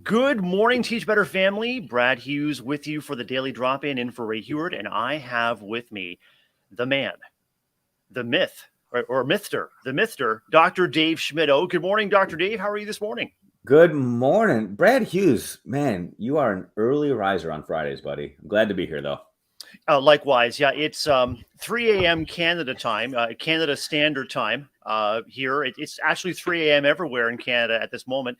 Good morning, Teach Better family. Brad Hughes with you for the daily drop in for Ray Heward. And I have with me the man, the myth, or Mr. Dr. Dave Schmittou. Good morning, Dr. Dave. How are you this morning? Good morning. Brad Hughes, man, you are an early riser on Fridays, buddy. I'm glad to be here, though. Likewise, yeah, it's 3 a.m. Canada time, Canada Standard Time here. It's actually 3 a.m. everywhere in Canada at this moment.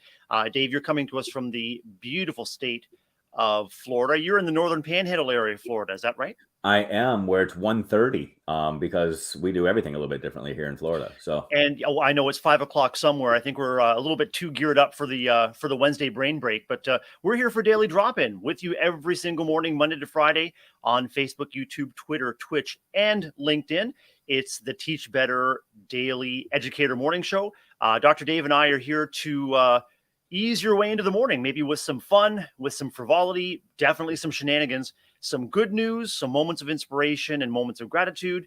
Dave, you're coming to us from the beautiful state of Florida. You're in the northern panhandle area of Florida. Is that right? I am where it's 1:30 because we do everything a little bit differently here in Florida. So, And I know it's 5 o'clock somewhere. I think we're a little bit too geared up for the Wednesday brain break, but we're here for Daily Drop In with you every single morning, Monday to Friday, on Facebook, YouTube, Twitter, Twitch, and LinkedIn. It's the Teach Better Daily Educator Morning Show. Dr. Dave and I are here to ease your way into the morning, maybe with some fun, with some frivolity, definitely some shenanigans, some good news, some moments of inspiration, and moments of gratitude.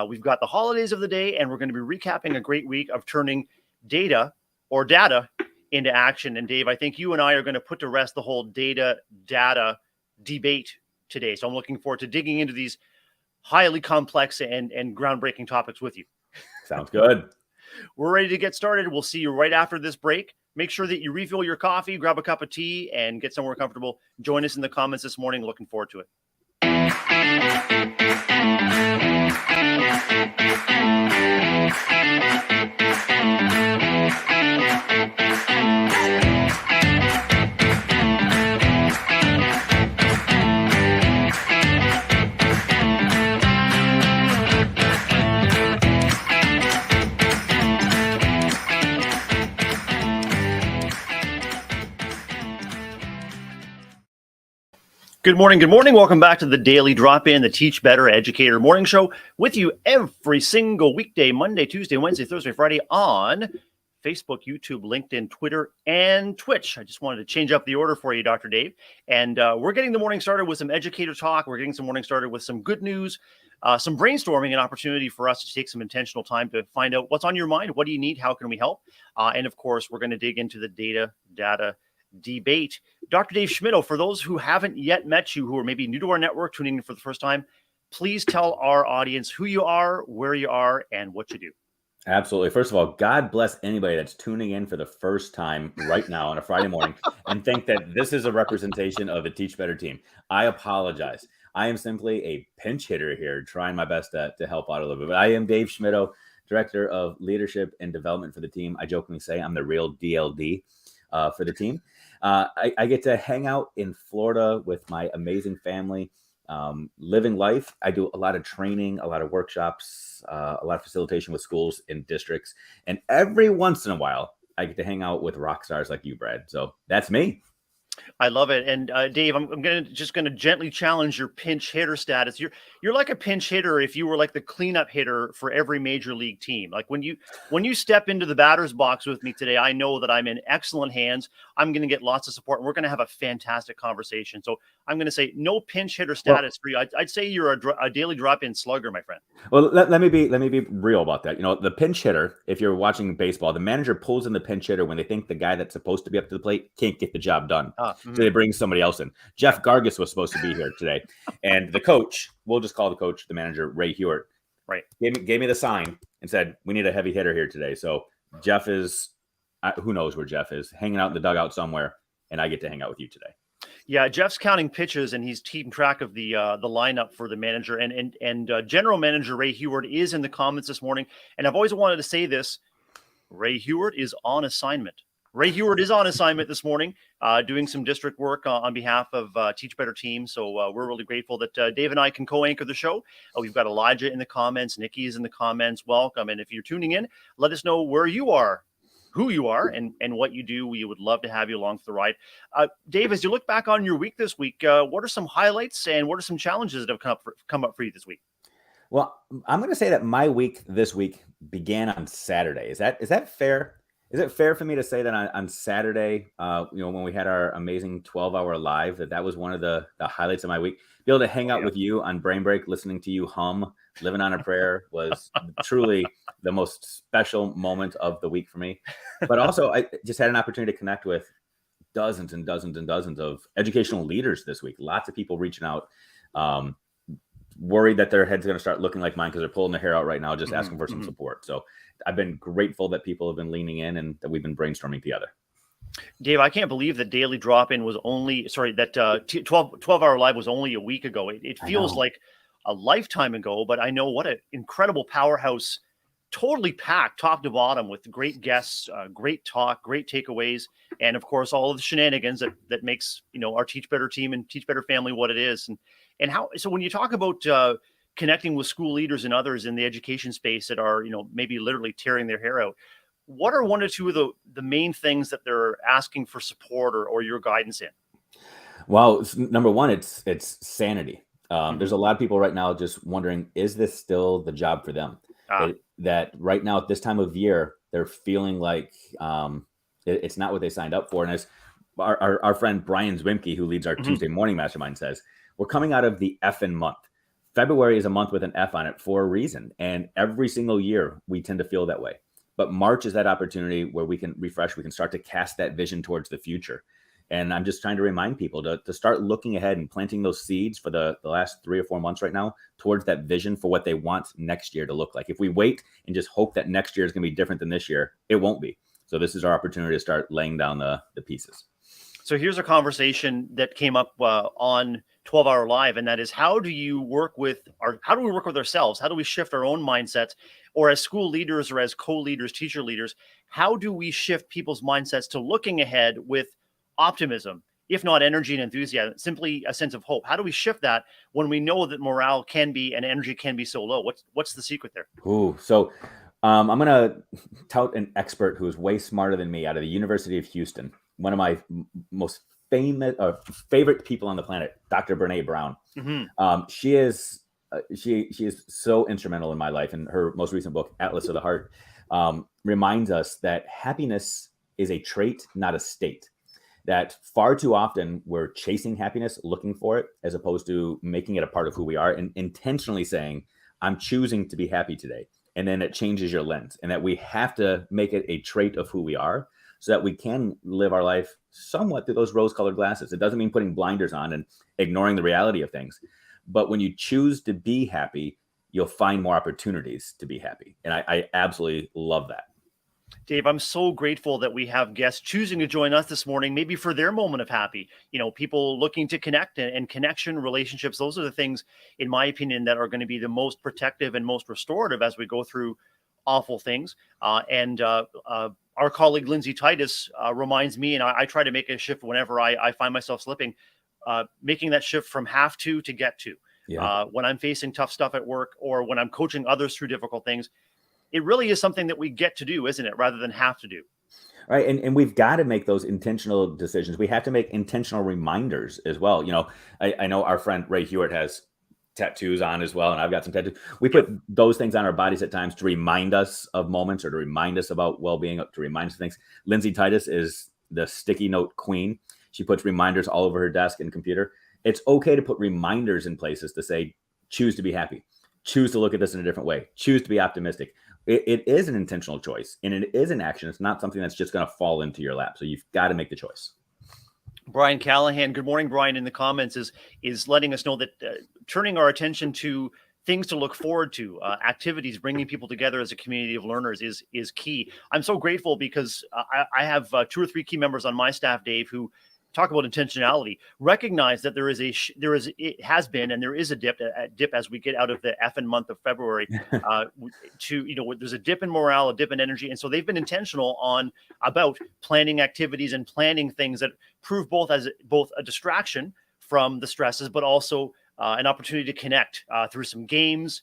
We've got the holidays of the day, and we're going to be recapping a great week of turning data into action. And Dave, I think you and I are going to put to rest the whole data debate today. So I'm looking forward to digging into these highly complex and groundbreaking topics with you. sounds good. We're ready to get started. We'll see you right after this break. Make sure that you refill your coffee, grab a cup of tea, and get somewhere comfortable. Join us in the comments this morning. Looking forward to it. Good morning. Good morning. Welcome back to the Daily Drop In, the Teach Better Educator Morning Show, with you every single weekday, Monday, Tuesday, Wednesday, Thursday, Friday on Facebook, YouTube, LinkedIn, Twitter, and Twitch. I just wanted to change up the order for you, Dr. Dave. And we're getting the morning started with some educator talk. We're getting some morning started with some good news, some brainstorming, an opportunity for us to take some intentional time to find out what's on your mind. What do you need? How can we help? And of course, we're going to dig into the data debate. Dr. Dave Schmittou, for those who haven't yet met you, who are maybe new to our network, tuning in for the first time, please tell our audience who you are, where you are, and what you do. Absolutely. First of all, God bless anybody that's tuning in for the first time right now on a Friday morning and think that this is a representation of a Teach Better team. I apologize. I am simply a pinch hitter here, trying my best to help out a little bit. But I am Dave Schmittou, Director of Leadership and Development for the team. I jokingly say I'm the real DLD for the team. I get to hang out in Florida with my amazing family, living life. I do a lot of training, a lot of workshops, a lot of facilitation with schools and districts. And every once in a while, I get to hang out with rock stars like you, Brad. So that's me. I love it. And Dave, I'm going to gently challenge your pinch hitter status. You're like a pinch hitter if you were like the cleanup hitter for every major league team. Like when you step into the batter's box with me today, I know that I'm in excellent hands. I'm going to get lots of support, and we're going to have a fantastic conversation. So I'm going to say no pinch hitter status for you. I'd say you're a daily drop-in slugger, my friend. Well, let me be real about that. You know, the pinch hitter, if you're watching baseball, the manager pulls in the pinch hitter when they think the guy that's supposed to be up to the plate can't get the job done. So they bring somebody else in. Jeff Gargis was supposed to be here today. And the coach, we'll just call the coach, the manager, Ray Heward, right, gave me the sign and said, we need a heavy hitter here today. So Jeff is, who knows where Jeff is, hanging out in the dugout somewhere, and I get to hang out with you today. Yeah, Jeff's counting pitches, and he's keeping track of the lineup for the manager. And General Manager Ray Heward is in the comments this morning. And I've always wanted to say this: Ray Heward is on assignment. Ray Heward is on assignment this morning, doing some district work on behalf of Teach Better Team. So we're really grateful that Dave and I can co-anchor the show. We've got Elijah in the comments. Nikki is in the comments. Welcome. And if you're tuning in, let us know where you are, who you are, and what you do. We would love to have you along for the ride. Dave, as you look back on your week this week, what are some highlights and what are some challenges that have come up for you this week? Well, I'm going to say that my week this week began on Saturday. Is that fair? Is it fair for me to say that on Saturday, when we had our amazing 12-hour live, that was one of the highlights of my week? Be able to hang out with you on Brain Break, listening to you hum, living on a prayer was truly the most special moment of the week for me. But also, I just had an opportunity to connect with dozens and dozens and dozens of educational leaders this week. Lots of people reaching out, worried that their head's going to start looking like mine because they're pulling their hair out right now, just asking for some support. So I've been grateful that people have been leaning in and that we've been brainstorming together. Dave, I can't believe that Daily Drop-In was only, 12-hour live was only a week ago. It feels like a lifetime ago, but I know what an incredible powerhouse, totally packed top to bottom with great guests, great talk, great takeaways, and of course, all of the shenanigans that makes, our Teach Better team and Teach Better family what it is. And how, so when you talk about connecting with school leaders and others in the education space that are, maybe literally tearing their hair out, what are one or two of the main things that they're asking for support or your guidance in? Well, number one, it's sanity. There's a lot of people right now just wondering, is this still the job for them? That right now at this time of year, they're feeling like it's not what they signed up for. And as our friend Brian Zwimke, who leads our Tuesday morning mastermind, says, we're coming out of the F-in month. February is a month with an F on it for a reason. And every single year we tend to feel that way. But March is that opportunity where we can refresh, we can start to cast that vision towards the future. And I'm just trying to remind people to start looking ahead and planting those seeds for the last 3 or 4 months right now towards that vision for what they want next year to look like. If we wait and just hope that next year is going to be different than this year, it won't be. So this is our opportunity to start laying down the pieces. So here's a conversation that came up on 12-hour live, and that is, how do we work with ourselves? How do we shift our own mindsets, or as school leaders or as co-leaders, teacher leaders, how do we shift people's mindsets to looking ahead with optimism, if not energy and enthusiasm, simply a sense of hope? How do we shift that when we know that morale can be and energy can be so low? What's the secret there? So I'm going to tout an expert who is way smarter than me out of the University of Houston. One of my most favorite people on the planet, Dr. Brene Brown. She is so instrumental in my life. And her most recent book, Atlas of the Heart, reminds us that happiness is a trait, not a state. That far too often we're chasing happiness, looking for it, as opposed to making it a part of who we are and intentionally saying, I'm choosing to be happy today. And then it changes your lens, and that we have to make it a trait of who we are so that we can live our life somewhat through those rose-colored glasses. It doesn't mean putting blinders on and ignoring the reality of things. But when you choose to be happy, you'll find more opportunities to be happy. And I absolutely love that. Dave, I'm so grateful that we have guests choosing to join us this morning, maybe for their moment of happy. People looking to connect and connection, relationships. Those are the things, in my opinion, that are going to be the most protective and most restorative as we go through awful things. Our colleague Lindsay Titus reminds me, and I try to make a shift whenever I find myself slipping, making that shift from have to get to. When I'm facing tough stuff at work or when I'm coaching others through difficult things, it really is something that we get to do, isn't it? Rather than have to do. Right. And we've got to make those intentional decisions. We have to make intentional reminders as well. I know our friend Ray Hewitt has tattoos on as well, and I've got some tattoos. We put those things on our bodies at times to remind us of moments or to remind us about well-being, to remind us of things. Lindsay Titus is the sticky note queen. She puts reminders all over her desk and computer. It's okay to put reminders in places to say, choose to be happy, choose to look at this in a different way, choose to be optimistic. It is an intentional choice, and it is an action. It's not something that's just going to fall into your lap. So you've got to make the choice. Brian Callahan, good morning, Brian, in the comments is letting us know that turning our attention to things to look forward to, activities, bringing people together as a community of learners is key. I'm so grateful because I have 2 or 3 key members on my staff, Dave, who talk about intentionality, recognize that there is a dip as we get out of the effing month of February there's a dip in morale, a dip in energy. And so they've been intentional about planning activities and planning things that prove both a distraction from the stresses, but also an opportunity to connect through some games,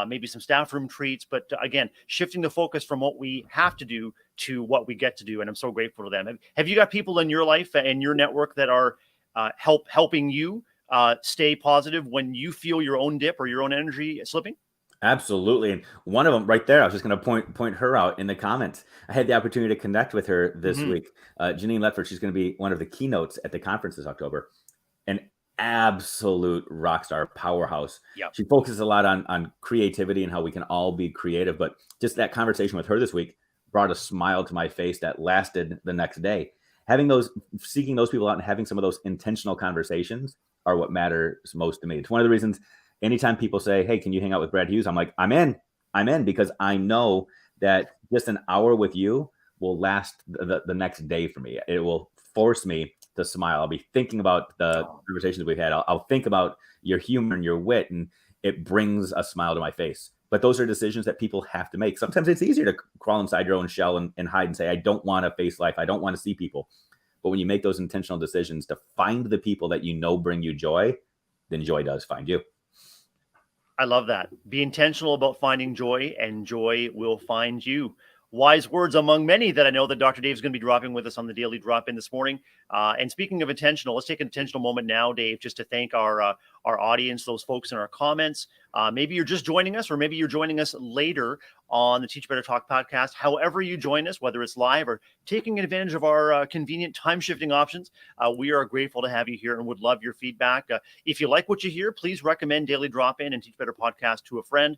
maybe some staff room treats, but again, shifting the focus from what we have to do to what we get to do. And I'm so grateful to them. Have you got people in your life and your network that are helping you stay positive when you feel your own dip or your own energy slipping? Absolutely. And one of them right there, I was just going to point her out in the comments. I had the opportunity to connect with her this week. Janine Letford, she's going to be one of the keynotes at the conference this October. An absolute rock star, powerhouse. Yep. She focuses a lot on creativity and how we can all be creative. But just that conversation with her this week brought a smile to my face that lasted the next day. seeking those people out and having some of those intentional conversations are what matters most to me. It's one of the reasons anytime people say, hey, can you hang out with Brad Hughes? I'm like, I'm in because I know that just an hour with you will last the next day for me. It will force me to smile. I'll be thinking about the conversations we've had. I'll think about your humor and your wit, and it brings a smile to my face. But those are decisions that people have to make. Sometimes it's easier to crawl inside your own shell and hide and say, I don't want to face life. I don't want to see people. But when you make those intentional decisions to find the people that you know bring you joy, then joy does find you. I love that. Be intentional about finding joy, and joy will find you. Wise words among many that I know that Dr. Dave is going to be dropping with us on the Daily Drop-In this morning. And speaking of intentional, let's take an intentional moment now, Dave, just to thank our audience, those folks in our comments. Maybe you're just joining us, or maybe you're joining us later on the Teach Better Talk podcast. However you join us, whether it's live or taking advantage of our convenient time-shifting options, we are grateful to have you here and would love your feedback. If you like what you hear, please recommend Daily Drop-In and Teach Better Podcast to a friend.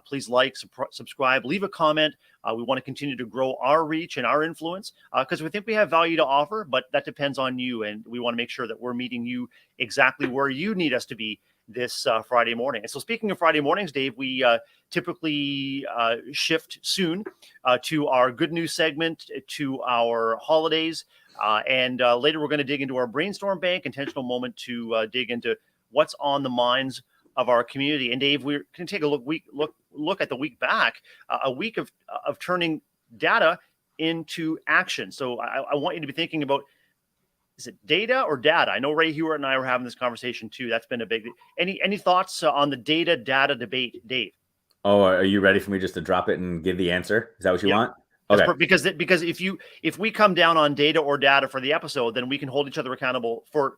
Please like, subscribe, leave a comment. We want to continue to grow our reach and our influence because we think we have value to offer, but that depends on you. And we want to make sure that we're meeting you exactly where you need us to be this Friday morning. And so speaking of Friday mornings, Dave, we typically shift soon to our good news segment, to our holidays. And later we're going to dig into our brainstorm bank, intentional moment to dig into what's on the minds of our community. And Dave, we're going to take a look at the week back, a week of turning data into action. So I want you to be thinking about, is it data or data? I know Ray Hewitt and I were having this conversation too. That's been a big, any thoughts on the data debate, Dave? Oh, are you ready for me just to drop it and give the answer? Is that what you want? Okay. Because if we come down on data or data for the episode, then we can hold each other accountable for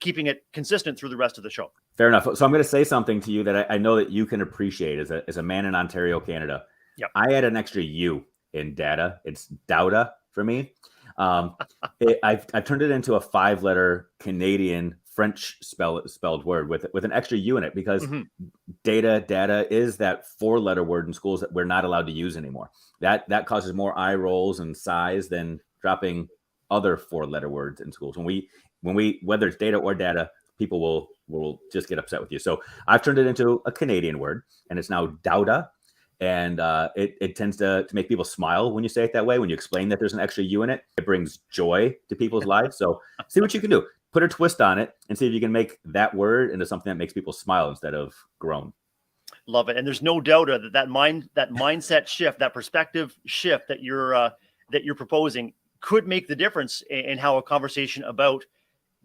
keeping it consistent through the rest of the show. Fair enough. So I'm going to say something to you that I know that you can appreciate as a man in Ontario, Canada. Yep. I add an extra U in data. It's Dauda for me. I've turned it into a 5-letter Canadian French spelled word with an extra U in it because data is that 4-letter word in schools that we're not allowed to use anymore. That causes more eye rolls and sighs than dropping other 4-letter words in schools. When we whether it's data or data, people will just get upset with you. So I've turned it into a Canadian word, and it's now Dauda. And it tends to make people smile when you say it that way. When you explain that there's an extra U in it, it brings joy to people's lives. So see what you can do. Put a twist on it and see if you can make that word into something that makes people smile instead of groan. Love it. And there's no doubt that mindset shift, that perspective shift that you're proposing could make the difference in how a conversation about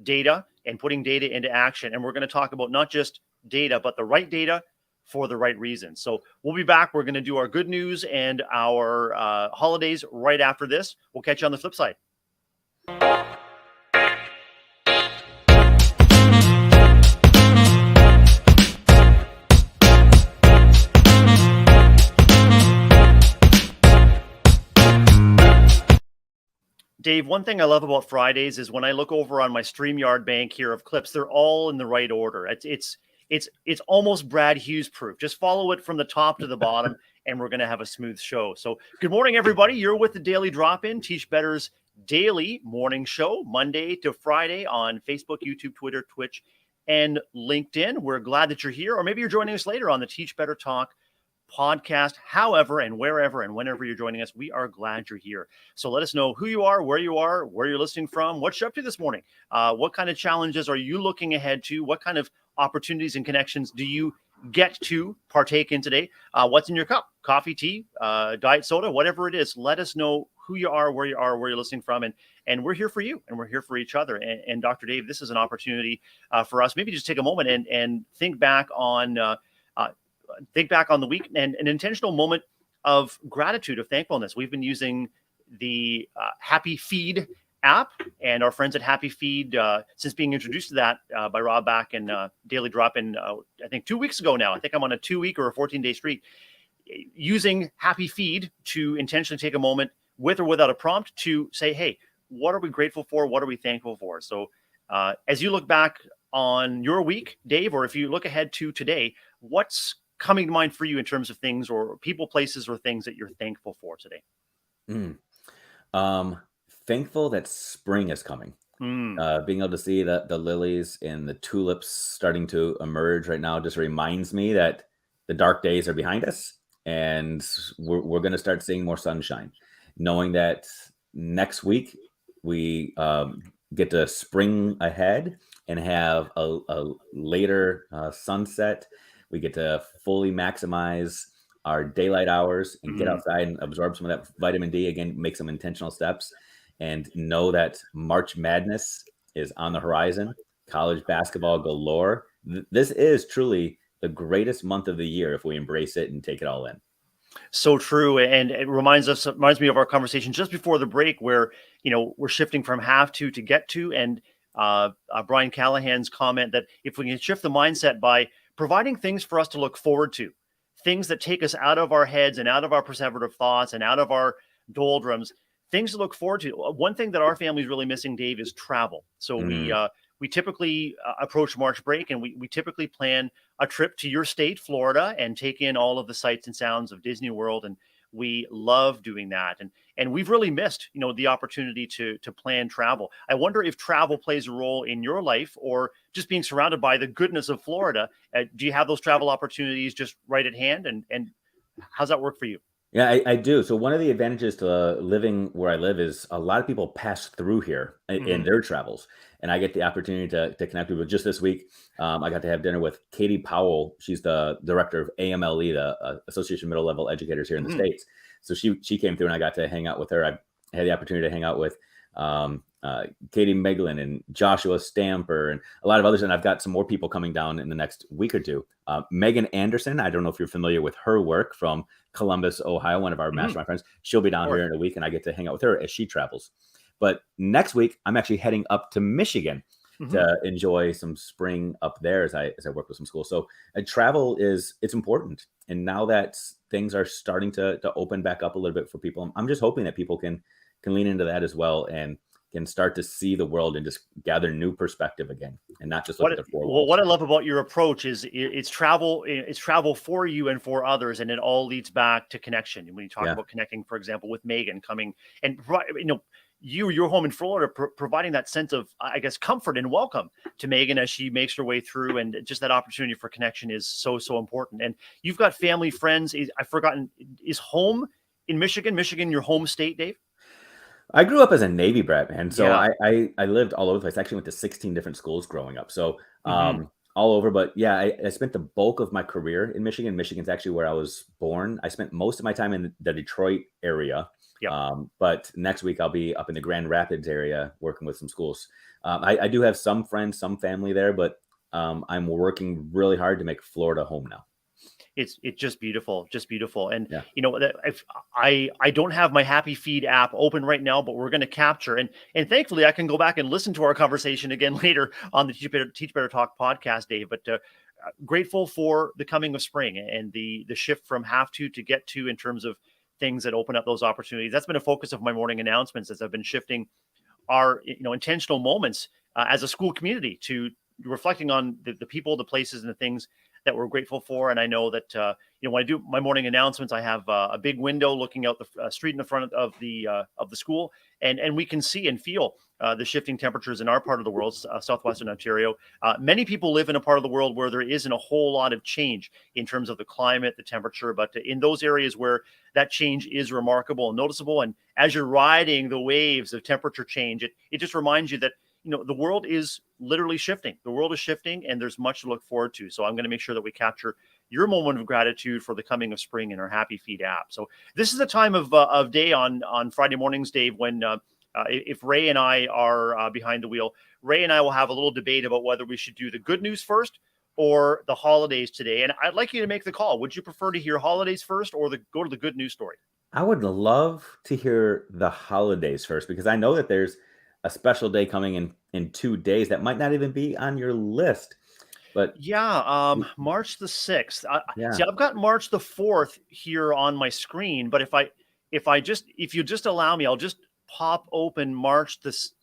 data and putting data into action. And we're going to talk about not just data, but the right data for the right reasons. So we'll be back. We're going to do our good news and our holidays right after this. We'll catch you on the flip side. Dave, one thing I love about Fridays is when I look over on my StreamYard bank here of clips, they're all in the right order. It's almost Brad Hughes proof. Just follow it from the top to the bottom, and we're going to have a smooth show. So good morning, everybody. You're with the Daily Drop-In, Teach Better's daily morning show, Monday to Friday on Facebook, YouTube, Twitter, Twitch, and LinkedIn. We're glad that you're here, or maybe you're joining us later on the Teach Better Talk podcast. However and wherever and whenever you're joining us, we are glad you're here. So let us know who you are, where you're listening from, what you're up to this morning. What kind of challenges are you looking ahead to? What kind of opportunities and connections do you get to partake in today? What's in your cup? Coffee, tea, diet soda, whatever it is. Let us know who you are, where you're listening from, and we're here for you, and we're here for each other. And Dr. Dave, this is an opportunity for us. Maybe just take a moment and think back on the week and an intentional moment of gratitude, of thankfulness. We've been using the Happy Feed app and our friends at Happy Feed since being introduced to that by Rob back and Daily Drop-In, I think 2 weeks ago now. I think I'm on a 2-week or a 14-day streak using Happy Feed to intentionally take a moment with or without a prompt to say, hey, what are we grateful for? What are we thankful for? So as you look back on your week, Dave, or if you look ahead to today, what's coming to mind for you in terms of things or people, places, or things that you're thankful for today? thankful that spring is coming. Mm. Being able to see the lilies and the tulips starting to emerge right now just reminds me that the dark days are behind us, and we're going to start seeing more sunshine. Knowing that next week we get to spring ahead and have a later sunset. We get to fully maximize our daylight hours and get outside and absorb some of that vitamin D, again, make some intentional steps, and know that March Madness is on the horizon. College basketball galore. This is truly the greatest month of the year if we embrace it and take it all in. So true. And it reminds me of our conversation just before the break where, we're shifting from have to get to. And Brian Callahan's comment that if we can shift the mindset by providing things for us to look forward to, things that take us out of our heads and out of our perseverative thoughts and out of our doldrums, things to look forward to. One thing that our family is really missing, Dave, is travel. So we typically approach March break, and we typically plan a trip to your state, Florida, and take in all of the sights and sounds of Disney World. And we love doing that. And we've really missed, the opportunity to plan travel. I wonder if travel plays a role in your life, or just being surrounded by the goodness of Florida. Do you have those travel opportunities just right at hand? And how's that work for you? Yeah, I do. So one of the advantages to living where I live is a lot of people pass through here in their travels, and I get the opportunity to connect with. Just this week, I got to have dinner with Katie Powell. She's the director of AMLE, the Association of Middle Level Educators here in the States. So she came through, and I got to hang out with her. I had the opportunity to hang out with Katie Meglin and Joshua Stamper and a lot of others. And I've got some more people coming down in the next week or two. Megan Anderson, I don't know if you're familiar with her work, from Columbus, Ohio, one of our mastermind friends. She'll be down here in a week, and I get to hang out with her as she travels. But next week, I'm actually heading up to Michigan to enjoy some spring up there as I work with some schools. So travel it's important. And now that things are starting to open back up a little bit for people, I'm just hoping that people can lean into that as well and can start to see the world and just gather new perspective again, and not just look at the four walls. Well, what I love about your approach is it's travel for you and for others, and it all leads back to connection. And when you talk about connecting, for example, with Megan coming and you're home in Florida, providing that sense of, I guess, comfort and welcome to Megan as she makes her way through, and just that opportunity for connection is so important. And you've got family, friends. I've forgotten, is home in Michigan your home state, Dave? I grew up as a Navy brat, man. So I lived all over the place. I actually went to 16 different schools growing up. So all over. But yeah, I spent the bulk of my career in Michigan. Michigan's actually where I was born. I spent most of my time in the Detroit area. But next week I'll be up in the Grand Rapids area working with some schools. I do have some friends, some family there, but I'm working really hard to make Florida home now. It's just beautiful. And if I don't have my Happy Feed app open right now, but we're going to capture, and thankfully I can go back and listen to our conversation again later on the Teach Better Talk podcast, Dave. But grateful for the coming of spring and the shift from have to get to, in terms of things that open up those opportunities. That's been a focus of my morning announcements, as I've been shifting our intentional moments as a school community to reflecting on the people, the places, and the things that we're grateful for. And I know that when I do my morning announcements, I have a big window looking out the street in the front of the school, and we can see and feel the shifting temperatures in our part of the world, southwestern Ontario. Many people live in a part of the world where there isn't a whole lot of change in terms of the climate, the temperature, but in those areas where that change is remarkable and noticeable, and as you're riding the waves of temperature change, it just reminds you that the world is literally shifting. The world is shifting, and there's much to look forward to. So I'm going to make sure that we capture your moment of gratitude for the coming of spring in our Happy Feed app. So this is a time of day on Friday mornings, Dave, when if Ray and I are behind the wheel, Ray and I will have a little debate about whether we should do the good news first or the holidays today. And I'd like you to make the call. Would you prefer to hear holidays first, or go to the good news story? I would love to hear the holidays first, because I know that there's a special day coming in 2 days that might not even be on your list. But March the 6th. See, I've got March the 4th here on my screen, but if you just allow me, I'll just pop open March this.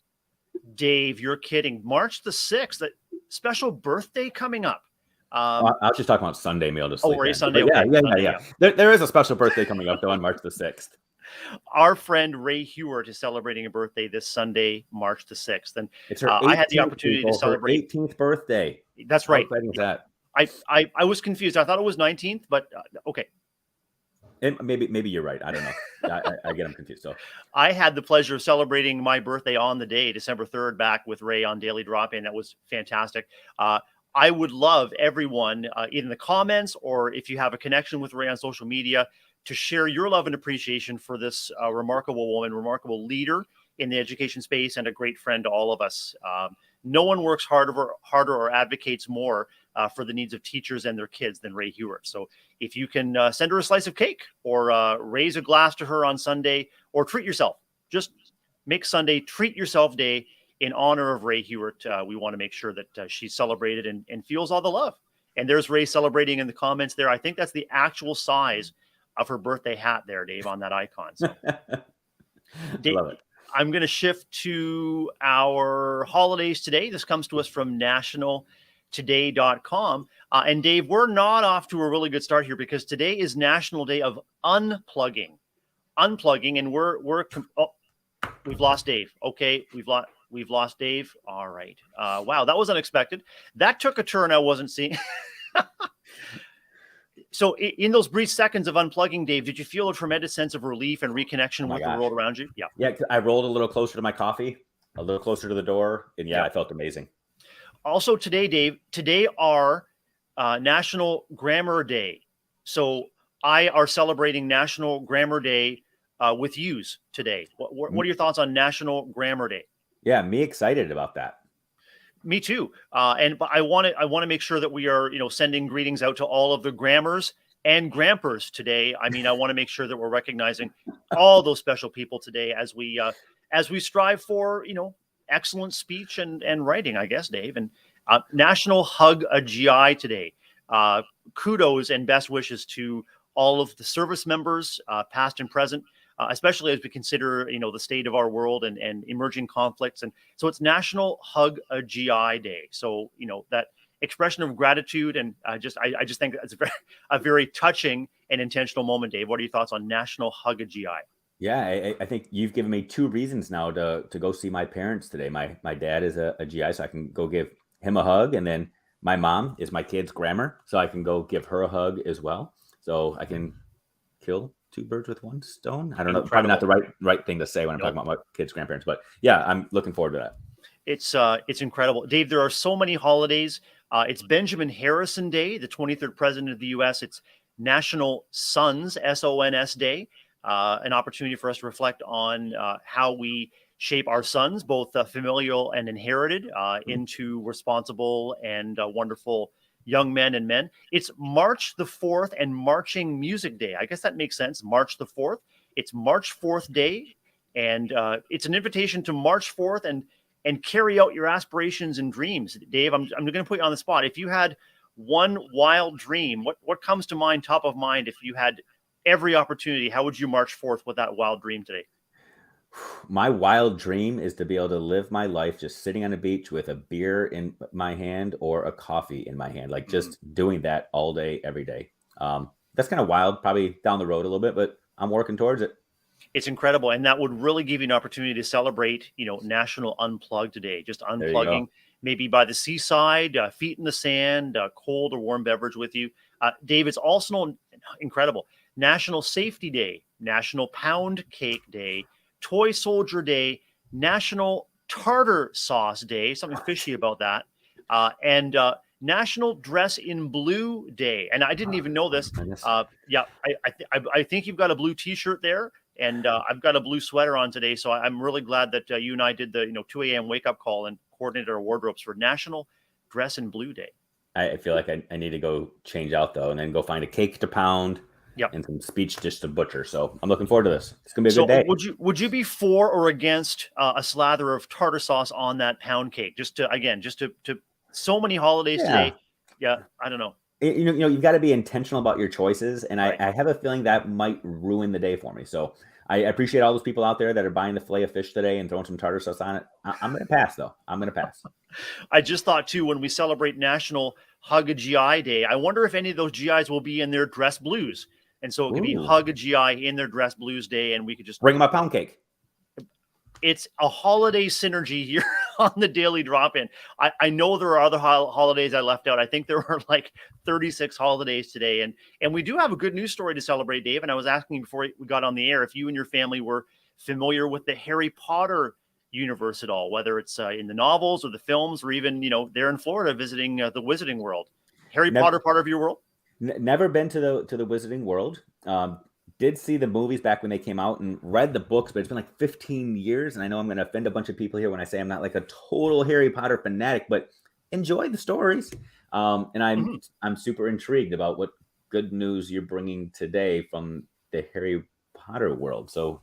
Dave, you're kidding. March the 6th, that special birthday coming up. I'll just talk about Sunday meal to sleep. Sunday. Yeah. There is a special birthday coming up though on March the 6th. Our friend Ray Hewart is celebrating a birthday this Sunday, March the 6th. And It's her I had the 18th, opportunity to people, her celebrate. 18th birthday. That's How right. exciting is that? I was confused. I thought it was 19th, but okay. And maybe you're right. I don't know. I get them confused. So I had the pleasure of celebrating my birthday on the day, December 3rd, back with Ray on Daily Drop-In. That was fantastic. I would love everyone, in the comments, or if you have a connection with Ray on social media, to share your love and appreciation for this remarkable woman, remarkable leader in the education space, and a great friend to all of us. No one works harder or advocates more for the needs of teachers and their kids than Ray Hewart. So if you can send her a slice of cake, or raise a glass to her on Sunday, or treat yourself, just make Sunday Treat Yourself Day in honor of Ray Hewart. We want to make sure that she's celebrated and feels all the love. And there's Ray celebrating in the comments there. I think that's the actual size of her birthday hat there, Dave, on that icon. So, Dave, love it. I'm going to shift to our holidays today. This comes to us from nationaltoday.com. And Dave, we're not off to a really good start here, because today is National Day of Unplugging. And we've lost Dave. Okay, we've lost Dave. All right. Wow, that was unexpected. That took a turn I wasn't seeing. So in those brief seconds of unplugging, Dave, did you feel a tremendous sense of relief and reconnection with the world around you? Yeah. Yeah, I rolled a little closer to my coffee, a little closer to the door, and I felt amazing. Also today, Dave, are National Grammar Day. So I are celebrating National Grammar Day with yous today. What are your thoughts on National Grammar Day? Yeah, me excited about that. Me too. But I want to make sure that we are, sending greetings out to all of the grammars and grampers today. I mean, I want to make sure that we're recognizing all those special people today as we strive for, excellent speech and writing, I guess, Dave. And National Hug a GI today. Kudos and best wishes to all of the service members, past and present, especially as we consider, the state of our world and emerging conflicts. And so it's National Hug a GI Day. So, that expression of gratitude. And I just think that's a very touching and intentional moment, Dave. What are your thoughts on National Hug a GI? Yeah, I think you've given me two reasons now to go see my parents today. My dad is a GI, so I can go give him a hug. And then my mom is my kid's grammar, so I can go give her a hug as well. So I can kill two birds with one stone. I don't know, probably not the right thing to say when I'm talking about my kids' grandparents, but yeah, I'm looking forward to that. It's incredible, Dave. There are so many holidays. It's Benjamin Harrison Day, the 23rd president of the U.S. It's National Sons, SONS Day, an opportunity for us to reflect on how we shape our sons, both familial and inherited, into responsible and wonderful young men and men. It's March the 4th and Marching Music Day. I guess that makes sense. March the 4th. It's March 4th Day, and it's an invitation to March 4th and carry out your aspirations and dreams. Dave, I'm going to put you on the spot. If you had one wild dream, what comes to mind, top of mind, if you had every opportunity, how would you march forth with that wild dream today? My wild dream is to be able to live my life just sitting on a beach with a beer in my hand or a coffee in my hand, like just doing that all day, every day. That's kind of wild, probably down the road a little bit, but I'm working towards it. It's incredible. And that would really give you an opportunity to celebrate, National Unplug today, just unplugging, maybe by the seaside, feet in the sand, cold or warm beverage with you. Dave, it's also incredible. National Safety Day, National Pound Cake Day, Toy Soldier Day, National Tartar Sauce Day, something fishy about that, and National Dress in Blue Day. And I didn't even know this. I think you've got a blue T-shirt there, and I've got a blue sweater on today. So I'm really glad that you and I did the 2 a.m. wake up call and coordinated our wardrobes for National Dress in Blue Day. I feel like I need to go change out though, and then go find a cake to pound. Yep. And some speech just to butcher. So I'm looking forward to this. It's gonna be a good day. Would you be for or against a slather of tartar sauce on that pound cake? Just to so many holidays today. Yeah, I don't know. You've got to be intentional about your choices, and right. I have a feeling that might ruin the day for me. So I appreciate all those people out there that are buying the fillet of fish today and throwing some tartar sauce on it. I'm going to pass though. I'm going to pass. I just thought too, when we celebrate National Hug a GI Day, I wonder if any of those GIs will be in their dress blues. And so it could be Ooh. hug a GI in their dress blues day, and we could just Bring them a pound cake. It's a holiday synergy here on the Daily Drop-In. I know there are other holidays I left out. I think there were like 36 holidays today. And we do have a good news story to celebrate, Dave. And I was asking before we got on the air if you and your family were familiar with the Harry Potter universe at all, whether it's in the novels or the films, or even, they're in Florida visiting the Wizarding World. Harry Potter part of your world? Never been to the Wizarding World. Did see the movies back when they came out and read the books, but it's been like 15 years. And I know I'm going to offend a bunch of people here when I say I'm not like a total Harry Potter fanatic, but enjoy the stories. And I'm super intrigued about what good news you're bringing today from the Harry Potter world. So,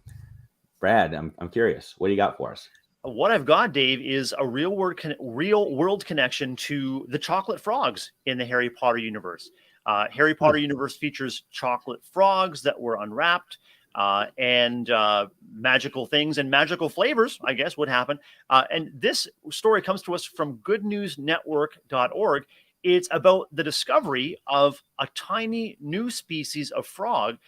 Brad, I'm curious. What do you got for us? What I've got, Dave, is a real world connection to the chocolate frogs in the Harry Potter universe. Harry Potter universe features chocolate frogs that were unwrapped, and magical things and magical flavors, I guess, would happen. And this story comes to us from goodnewsnetwork.org. It's about the discovery of a tiny new species of frog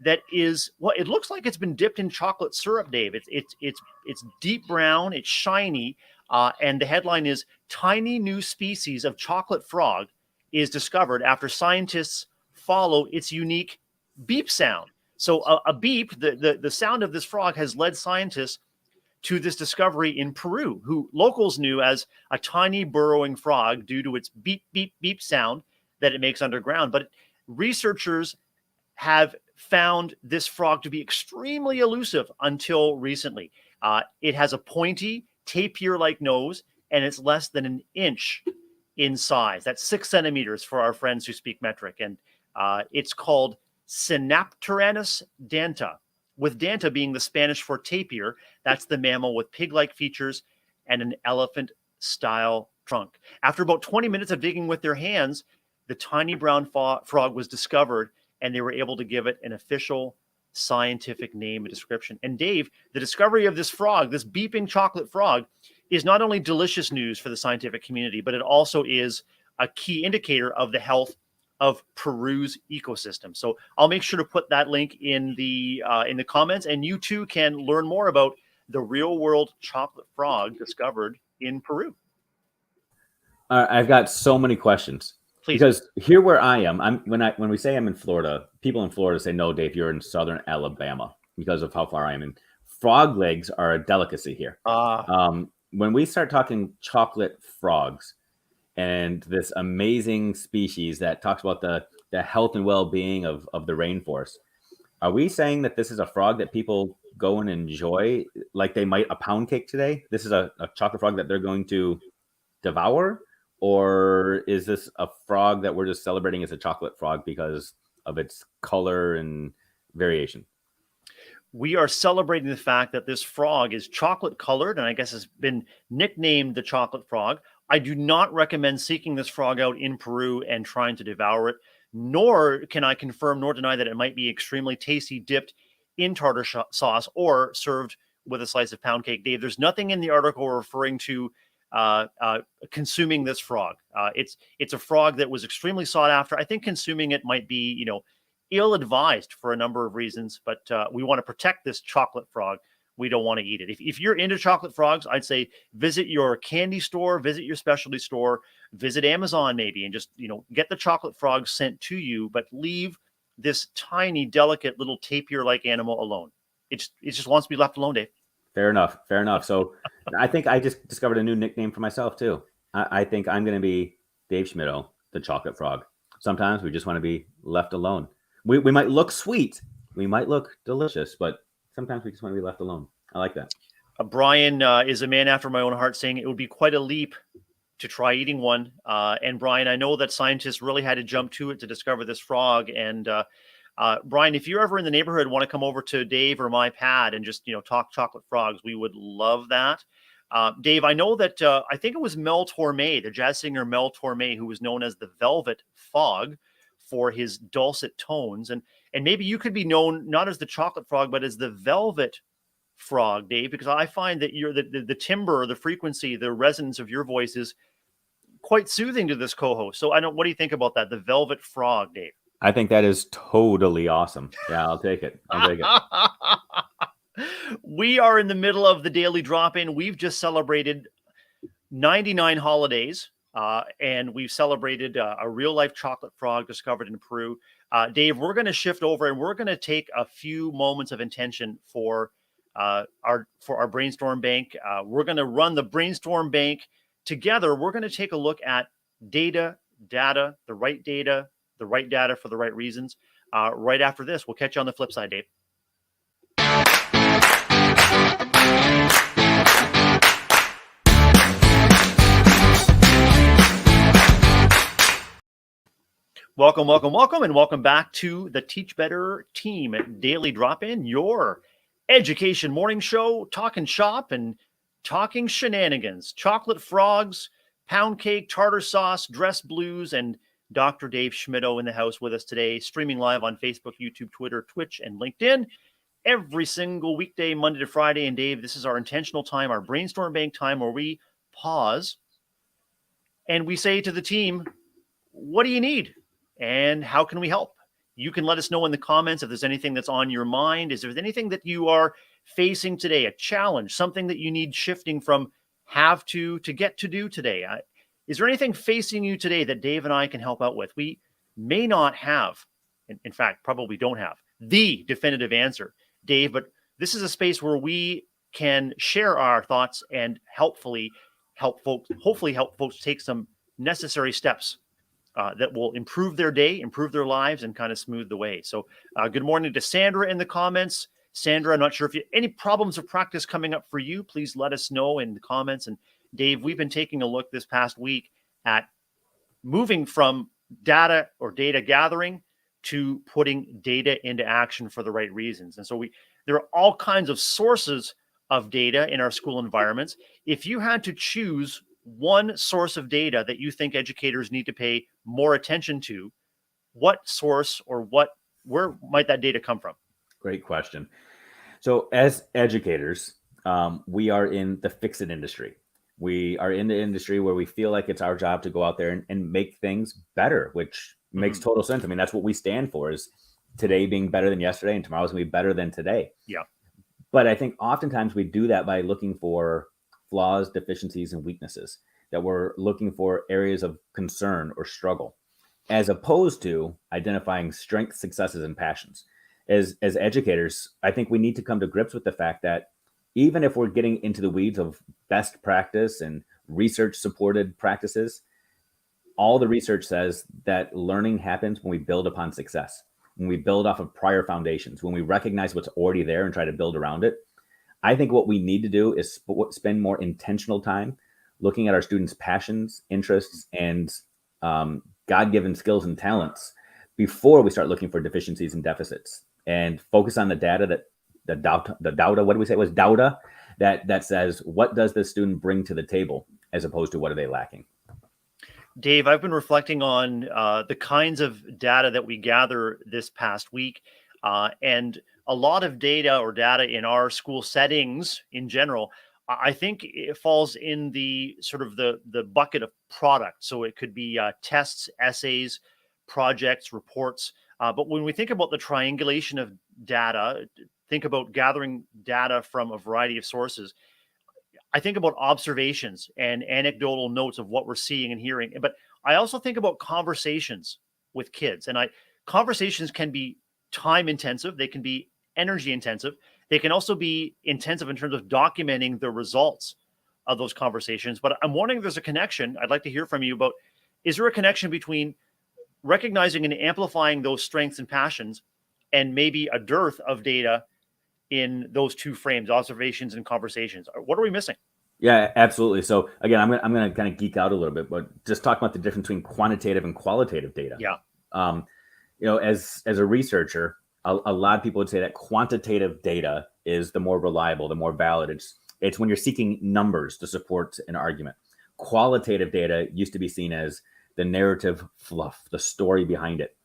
that is, well, it looks like it's been dipped in chocolate syrup, Dave. It's deep brown, it's shiny, and the headline is "Tiny New Species of Chocolate Frog is Discovered After Scientists Follow Its Unique Beep Sound." So a beep, the sound of this frog has led scientists to this discovery in Peru, who locals knew as a tiny burrowing frog due to its beep, beep, beep sound that it makes underground. But researchers have found this frog to be extremely elusive until recently. It has a pointy, tapir-like nose, and it's less than an inch in size. That's 6 centimeters for our friends who speak metric. And it's called Synapteranus danta, with danta being the Spanish for tapir. That's the mammal with pig-like features and an elephant-style trunk. After about 20 minutes of digging with their hands, the tiny brown frog was discovered, and they were able to give it an official scientific name and description. And Dave, the discovery of this frog, this beeping chocolate frog, is not only delicious news for the scientific community, but it also is a key indicator of the health of Peru's ecosystem. So I'll make sure to put that link in the comments, and you too can learn more about the real world chocolate frog discovered in Peru. I've got so many questions. Please. Because here where I am, when we say I'm in Florida, people in Florida say, "No, Dave, you're in southern Alabama," because of how far I am. And frog legs are a delicacy here. When we start talking chocolate frogs and this amazing species that talks about the health and well-being of the rainforest, are we saying that this is a frog that people go and enjoy like they might a pound cake today? This is a chocolate frog that they're going to devour? Or is this a frog that we're just celebrating as a chocolate frog because of its color and variation? We are celebrating the fact that this frog is chocolate colored, and I guess has been nicknamed the chocolate frog. I do not recommend seeking this frog out in Peru and trying to devour it, nor can I confirm nor deny that it might be extremely tasty dipped in tartar sauce or served with a slice of pound cake. Dave, there's nothing in the article referring to consuming this frog. It's a frog that was extremely sought after. I think consuming it might be, ill-advised for a number of reasons, but we want to protect this chocolate frog. We don't want to eat it. If you're into chocolate frogs, I'd say visit your candy store, visit your specialty store, visit Amazon maybe, and just, get the chocolate frog sent to you, but leave this tiny, delicate little tapir-like animal alone. It just wants to be left alone, Dave. Fair enough. So I think I just discovered a new nickname for myself too. I think I'm going to be Dave Schmittou, the chocolate frog. Sometimes we just want to be left alone. We might look sweet, we might look delicious, but sometimes we just want to be left alone. I like that. Brian is a man after my own heart, saying it would be quite a leap to try eating one. And Brian, I know that scientists really had to jump to it to discover this frog. And Brian, if you're ever in the neighborhood, want to come over to Dave or my pad and just, talk chocolate frogs, we would love that. Dave, I know that I think it was Mel Torme, the jazz singer Mel Torme, who was known as the Velvet Fog for his dulcet tones. And maybe you could be known not as the chocolate frog, but as the velvet frog, Dave, because I find that you're the timbre, the frequency, the resonance of your voice is quite soothing to this co-host. So what do you think about that? The velvet frog, Dave? I think that is totally awesome. Yeah, I'll take it. I'll take it. We are in the middle of the daily drop-in. We've just celebrated 99 holidays, and we've celebrated a real-life chocolate frog discovered in Peru. Dave, we're going to shift over and we're going to take a few moments of intention for our brainstorm bank. We're going to run the brainstorm bank together. We're going to take a look at data, the right data for the right reasons. Right after this, we'll catch you on the flip side, Dave. Welcome, and welcome back to the Teach Better Team Daily Drop-In, your education morning show, talking shop and talking shenanigans, chocolate frogs, pound cake, tartar sauce, dress blues, and Dr. Dave Schmittou in the house with us today, streaming live on Facebook, YouTube, Twitter, Twitch, and LinkedIn every single weekday, Monday to Friday. And Dave, this is our intentional time, our brainstorm bank time, where we pause and we say to the team, what do you need? And how can we help? You can let us know in the comments if there's anything that's on your mind. Is there anything that you are facing today, a challenge, something that you need shifting from have to get to do today? Is there anything facing you today that Dave and I can help out with? We may not have, in fact, probably don't have the definitive answer, Dave, but this is a space where we can share our thoughts and hopefully help folks take some necessary steps that will improve their day, improve their lives, and kind of smooth the way. So good morning to Sandra in the comments. Sandra, I'm not sure if you any problems of practice coming up for you, please let us know in the comments. And Dave, we've been taking a look this past week at moving from data or data gathering to putting data into action for the right reasons. And so there are all kinds of sources of data in our school environments. If you had to choose one source of data that you think educators need to pay more attention to, what source or where might that data come from? Great question. So as educators, we are in the fix-it industry. We are in the industry where we feel like it's our job to go out there and make things better, which makes total sense. I mean, that's what we stand for, is today being better than yesterday and tomorrow's gonna be better than today. Yeah. But I think oftentimes we do that by looking for flaws, deficiencies, and weaknesses, that we're looking for areas of concern or struggle, as opposed to identifying strengths, successes, and passions. As educators, I think we need to come to grips with the fact that even if we're getting into the weeds of best practice and research supported practices, all the research says that learning happens when we build upon success, when we build off of prior foundations, when we recognize what's already there and try to build around it. I think what we need to do is spend more intentional time looking at our students' passions, interests, and God-given skills and talents before we start looking for deficiencies and deficits, and focus on the data what do we say it was data that says, what does this student bring to the table, as opposed to what are they lacking? Dave, I've been reflecting on the kinds of data that we gather this past week, and a lot of data in our school settings in general, I think it falls in the sort of the bucket of product. So it could be tests, essays, projects, reports. But when we think about the triangulation of data, think about gathering data from a variety of sources. I think about observations and anecdotal notes of what we're seeing and hearing. But I also think about conversations with kids. And conversations can be time intensive. They can be energy intensive. They can also be intensive in terms of documenting the results of those conversations. But I'm wondering if there's a connection. I'd like to hear from you about, is there a connection between recognizing and amplifying those strengths and passions and maybe a dearth of data in those two frames, observations and conversations? What are we missing? Yeah, absolutely. So again, I'm gonna kind of geek out a little bit, but just talk about the difference between quantitative and qualitative data. Yeah. As a researcher, a lot of people would say that quantitative data is the more reliable, the more valid. It's when you're seeking numbers to support an argument. Qualitative data used to be seen as the narrative fluff, the story behind it.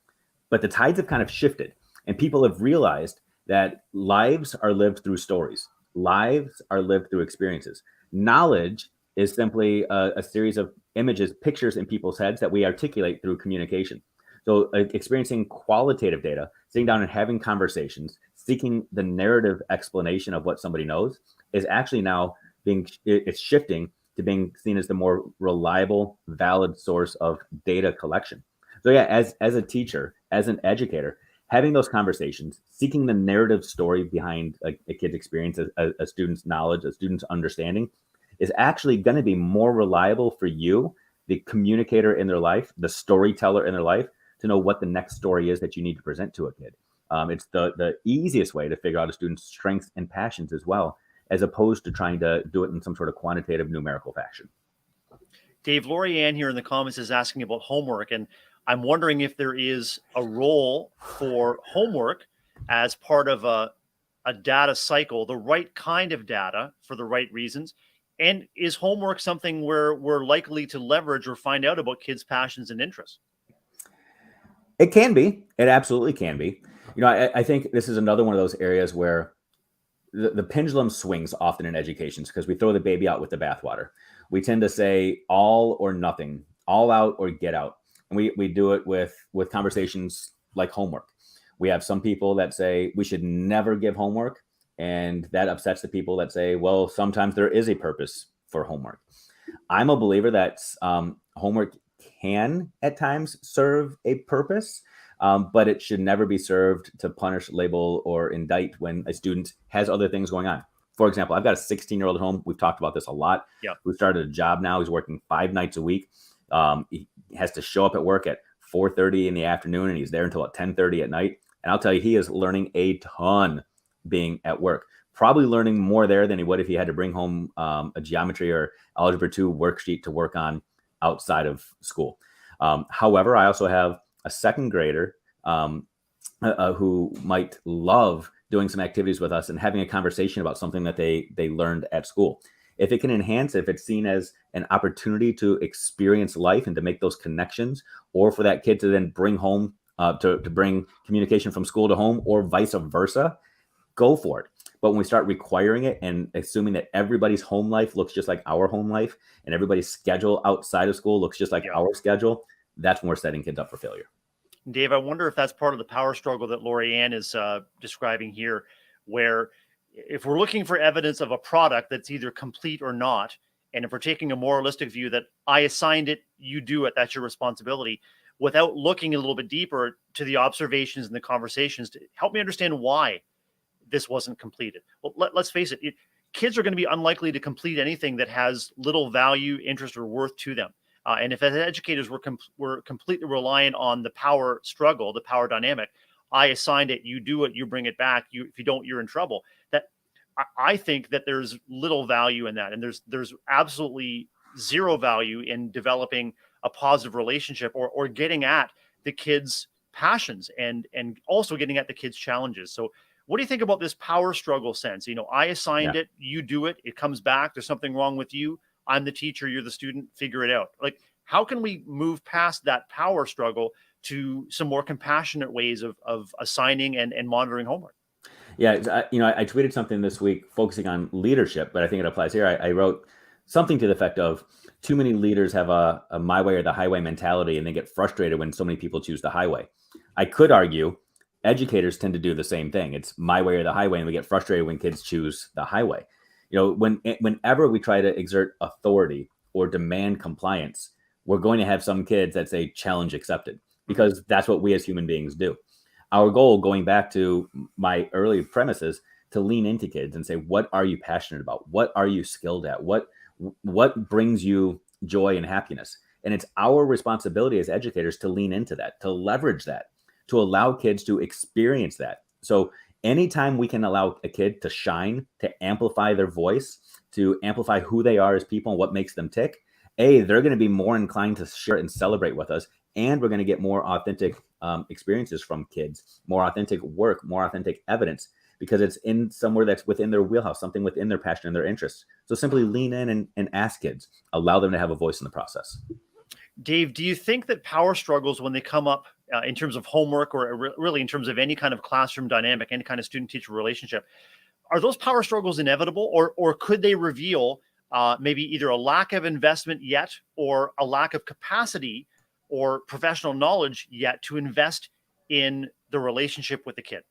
But the tides have kind of shifted, and people have realized that lives are lived through stories. Lives are lived through experiences. Knowledge is simply a series of images, pictures in people's heads that we articulate through communication. So experiencing qualitative data, sitting down and having conversations, seeking the narrative explanation of what somebody knows is actually now it's shifting to being seen as the more reliable, valid source of data collection. So yeah, as a teacher, as an educator, having those conversations, seeking the narrative story behind a kid's experience, a student's knowledge, a student's understanding, is actually going to be more reliable for you, the communicator in their life, the storyteller in their life, to know what the next story is that you need to present to a kid. It's the easiest way to figure out a student's strengths and passions as well, as opposed to trying to do it in some sort of quantitative numerical fashion. Dave, Lori Ann here in the comments is asking about homework, and I'm wondering if there is a role for homework as part of a data cycle, the right kind of data for the right reasons. And is homework something where we're likely to leverage or find out about kids' passions and interests? It can be. It absolutely can be. I think this is another one of those areas where the pendulum swings often in education because we throw the baby out with the bathwater. We tend to say all or nothing, all out or get out. And we do it with conversations like homework. We have some people that say we should never give homework, and that upsets the people that say, well, sometimes there is a purpose for homework. I'm a believer that homework can at times serve a purpose, but it should never be served to punish, label, or indict when a student has other things going on. For example, I've got a 16-year-old at home. We've talked about this a lot. Yeah. Who started a job now. He's working 5 nights a week. He has to show up at work at 4:30 in the afternoon, and he's there until 10:30 at night. And I'll tell you, he is learning a ton being at work. Probably learning more there than he would if he had to bring home a geometry or algebra 2 worksheet to work on outside of school. However, I also have a second grader who might love doing some activities with us and having a conversation about something that they learned at school. If it can enhance, if it's seen as an opportunity to experience life and to make those connections, or for that kid to then bring home to bring communication from school to home, or vice versa, go for it. But when we start requiring it and assuming that everybody's home life looks just like our home life and everybody's schedule outside of school looks just like our schedule, that's when we're setting kids up for failure. Dave, I wonder if that's part of the power struggle that Lori Ann is describing here, where if we're looking for evidence of a product that's either complete or not, and if we're taking a moralistic view that I assigned it, you do it, that's your responsibility, without looking a little bit deeper to the observations and the conversations to help me understand why this wasn't completed. Well, let's face it, kids are going to be unlikely to complete anything that has little value, interest, or worth to them. And if as educators we're completely reliant on the power struggle, the power dynamic, I assigned it, you do it, you bring it back. If you don't, you're in trouble. That I think that there's little value in that, and there's absolutely zero value in developing a positive relationship or getting at the kids' passions and also getting at the kids' challenges. So what do you think about this power struggle sense? I assigned it, you do it, it comes back. There's something wrong with you. I'm the teacher, you're the student, figure it out. Like, how can we move past that power struggle to some more compassionate ways of assigning and monitoring homework? Yeah, I tweeted something this week focusing on leadership, but I think it applies here. I wrote something to the effect of too many leaders have a my way or the highway mentality, and they get frustrated when so many people choose the highway. I could argue educators tend to do the same thing. It's my way or the highway, and we get frustrated when kids choose the highway. Whenever we try to exert authority or demand compliance, we're going to have some kids that say challenge accepted, because that's what we as human beings do. Our goal, going back to my early premises, to lean into kids and say, what are you passionate about? What are you skilled at? What brings you joy and happiness? And it's our responsibility as educators to lean into that, to leverage that, to allow kids to experience that. So anytime we can allow a kid to shine, to amplify their voice, to amplify who they are as people and what makes them tick, they're going to be more inclined to share and celebrate with us. And we're going to get more authentic experiences from kids, more authentic work, more authentic evidence, because it's in somewhere that's within their wheelhouse, something within their passion and their interests. So simply lean in and ask kids, allow them to have a voice in the process. Dave, do you think that power struggles, when they come up in terms of homework or really in terms of any kind of classroom dynamic, any kind of student-teacher relationship, are those power struggles inevitable, or could they reveal maybe either a lack of investment yet or a lack of capacity or professional knowledge yet to invest in the relationship with the kid?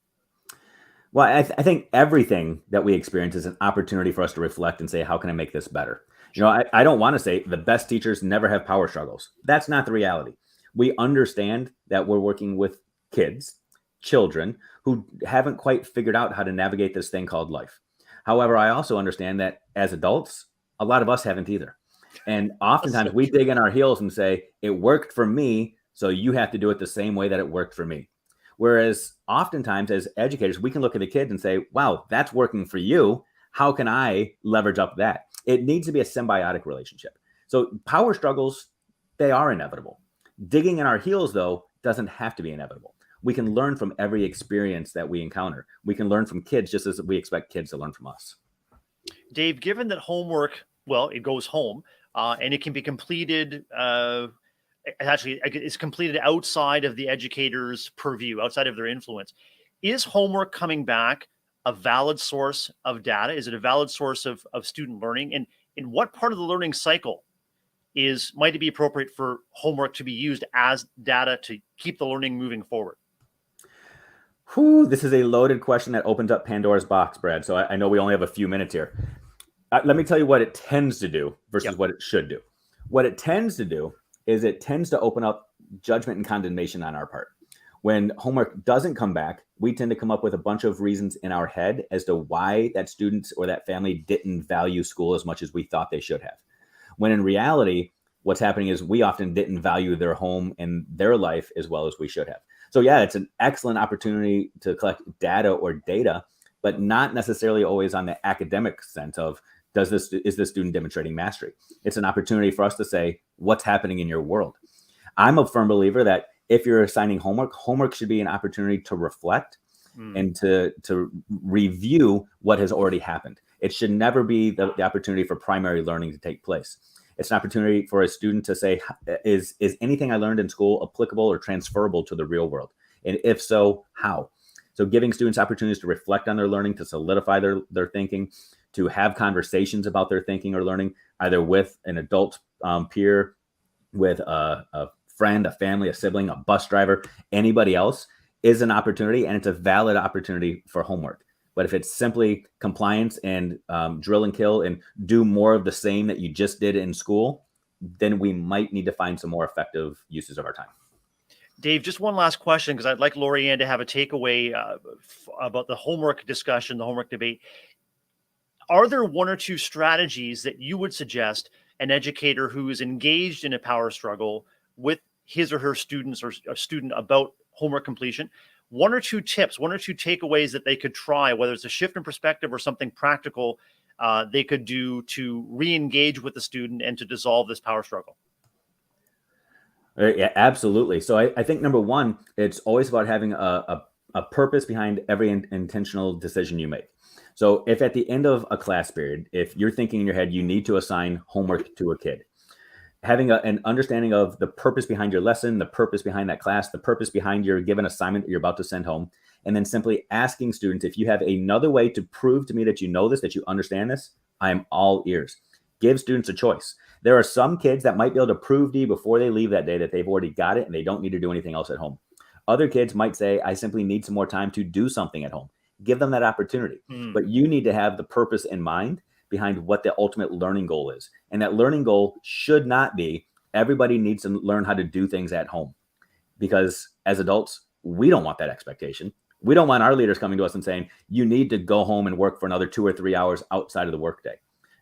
Well, I think everything that we experience is an opportunity for us to reflect and say, how can I make this better? You know, I don't want to say the best teachers never have power struggles. That's not the reality. We understand that we're working with kids, children who haven't quite figured out how to navigate this thing called life. However, I also understand that as adults, a lot of us haven't either. And That's so oftentimes we true. dig in our heels and say, it worked for me, so you have to do it the same way that it worked for me. Whereas oftentimes as educators, we can look at the kid and say, wow, that's working for you. How can I leverage up that? It needs to be a symbiotic relationship. So power struggles, they are inevitable. Digging in our heels, though, doesn't have to be inevitable. We can learn from every experience that we encounter. We can learn from kids just as we expect kids to learn from us. Dave, given that homework, well, it goes home and it can be completed. Actually, it's completed outside of the educator's purview, outside of their influence. Is homework coming back a valid source of data? Is it a valid source of student learning? And in what part of the learning cycle might it be appropriate for homework to be used as data to keep the learning moving forward? Whew, this is a loaded question that opens up Pandora's box, Brad. So I know we only have a few minutes here. Let me tell you what it tends to do versus what it should do. What it tends to do is it tends to open up judgment and condemnation on our part. When homework doesn't come back, we tend to come up with a bunch of reasons in our head as to why that student or that family didn't value school as much as we thought they should have. When in reality, what's happening is we often didn't value their home and their life as well as we should have. So yeah, it's an excellent opportunity to collect data or data, but not necessarily always on the academic sense of is this student demonstrating mastery? It's an opportunity for us to say, what's happening in your world? I'm a firm believer that if you're assigning homework should be an opportunity to reflect and to review what has already happened. It should never be the opportunity for primary learning to take place. It's an opportunity for a student to say, is anything I learned in school applicable or transferable to the real world? And if so, how? So giving students opportunities to reflect on their learning, to solidify their thinking, to have conversations about their thinking or learning, either with an adult peer, with a friend, a family, a sibling, a bus driver, anybody else, is an opportunity, and it's a valid opportunity for homework. But if it's simply compliance and drill and kill and do more of the same that you just did in school, then we might need to find some more effective uses of our time. Dave, just one last question, because I'd like Lori Ann to have a takeaway about the homework discussion, the homework debate. Are there one or two strategies that you would suggest an educator who is engaged in a power struggle with his or her students or a student about homework completion? One or two tips, one or two takeaways that they could try, whether it's a shift in perspective or something practical they could do to re-engage with the student and to dissolve this power struggle? Yeah, absolutely. So I think number one, it's always about having a purpose behind every intentional decision you make. So if at the end of a class period, if you're thinking in your head, you need to assign homework to a kid, having an understanding of the purpose behind your lesson, the purpose behind that class, the purpose behind your given assignment that you're about to send home, and then simply asking students, if you have another way to prove to me that you know this, that you understand this, I am all ears. Give students a choice. There are some kids that might be able to prove to you before they leave that day that they've already got it and they don't need to do anything else at home. Other kids might say, I simply need some more time to do something at home. Give them that opportunity. But you need to have the purpose in mind behind what the ultimate learning goal is. And that learning goal should not be everybody needs to learn how to do things at home. Because as adults, we don't want that expectation. We don't want our leaders coming to us and saying, you need to go home and work for another 2 or 3 hours outside of the workday.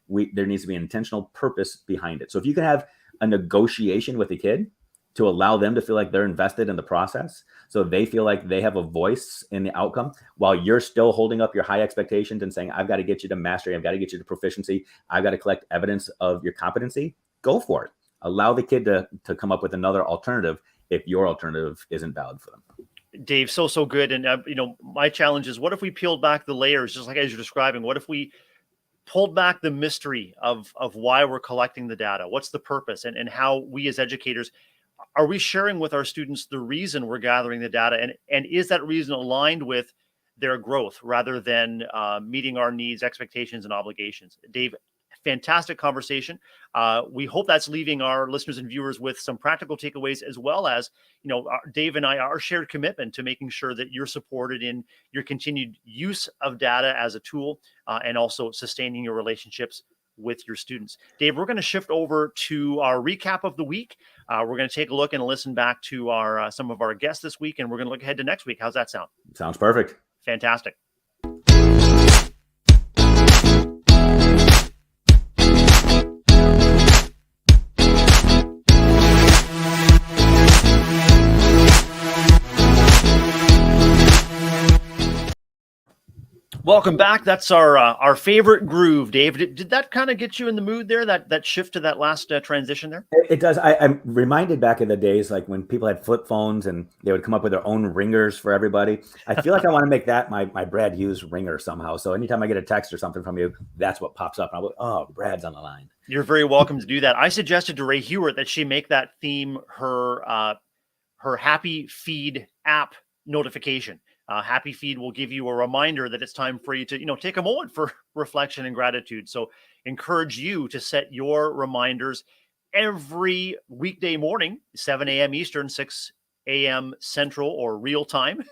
There needs to be an intentional purpose behind it. So if you can have a negotiation with a kid to allow them to feel like they're invested in the process, so they feel like they have a voice in the outcome, while you're still holding up your high expectations and saying, I've got to get you to mastery, I've got to get you to proficiency, I've got to collect evidence of your competency, go for it. Allow the kid to come up with another alternative if your alternative isn't valid for them. Dave, so good. And my challenge is, what if we peeled back the layers, just like as you're describing? What if we pulled back the mystery of why we're collecting the data? What's the purpose, and how we as educators, are we sharing with our students the reason we're gathering the data? And is that reason aligned with their growth rather than meeting our needs, expectations, and obligations? Dave, fantastic conversation. We hope that's leaving our listeners and viewers with some practical takeaways, as well as, Dave and I, our shared commitment to making sure that you're supported in your continued use of data as a tool, and also sustaining your relationships with your students. Dave, we're going to shift over to our recap of the week. We're going to take a look and listen back to our some of our guests this week, and we're going to look ahead to next week. How's that sound? Sounds perfect. Fantastic. Welcome back. That's our favorite groove, Dave. Did that kind of get you in the mood there? That shift to that last transition there? It does. I'm reminded back in the days, like when people had flip phones and they would come up with their own ringers for everybody. I feel like I want to make that my Brad Hughes ringer somehow. So anytime I get a text or something from you, that's what pops up. And I'll go, oh, Brad's on the line. You're very welcome to do that. I suggested to Ray Hewitt that she make that theme her Happy Feed app notification. Happy Feed will give you a reminder that it's time for you to, take a moment for reflection and gratitude. So encourage you to set your reminders every weekday morning, 7 a.m. Eastern, 6 a.m. Central, or real time,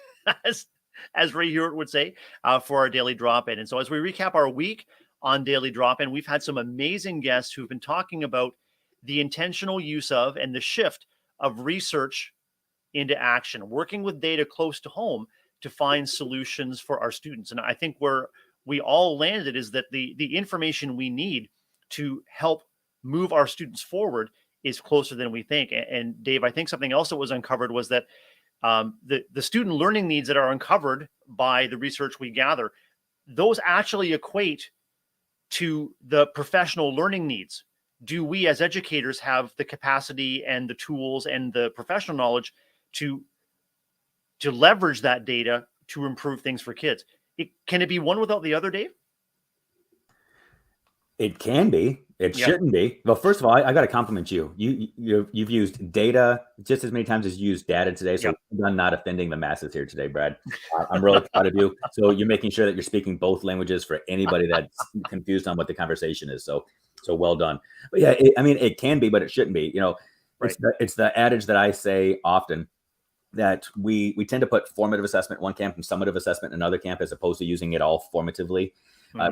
as Ray Hewitt would say, for our daily drop-in. And so as we recap our week on Daily Drop-In, we've had some amazing guests who've been talking about the intentional use of and the shift of research into action, working with data close to home to find solutions for our students. And I think where we all landed is that the information we need to help move our students forward is closer than we think. And Dave, I think something else that was uncovered was that the student learning needs that are uncovered by the research we gather, those actually equate to the professional learning needs. Do we as educators have the capacity and the tools and the professional knowledge to leverage that data to improve things for kids? Can it be one without the other, Dave? It can be. It shouldn't be. Well, first of all, I got to compliment you. You've used data just as many times as you used data today. So I'm not offending the masses here today, Brad. I'm really proud of you. So you're making sure that you're speaking both languages for anybody that's confused on what the conversation is. So well done. But yeah, it can be, but it shouldn't be. Right. It's the adage that I say often, that we tend to put formative assessment in one camp and summative assessment in another camp, as opposed to using it all formatively,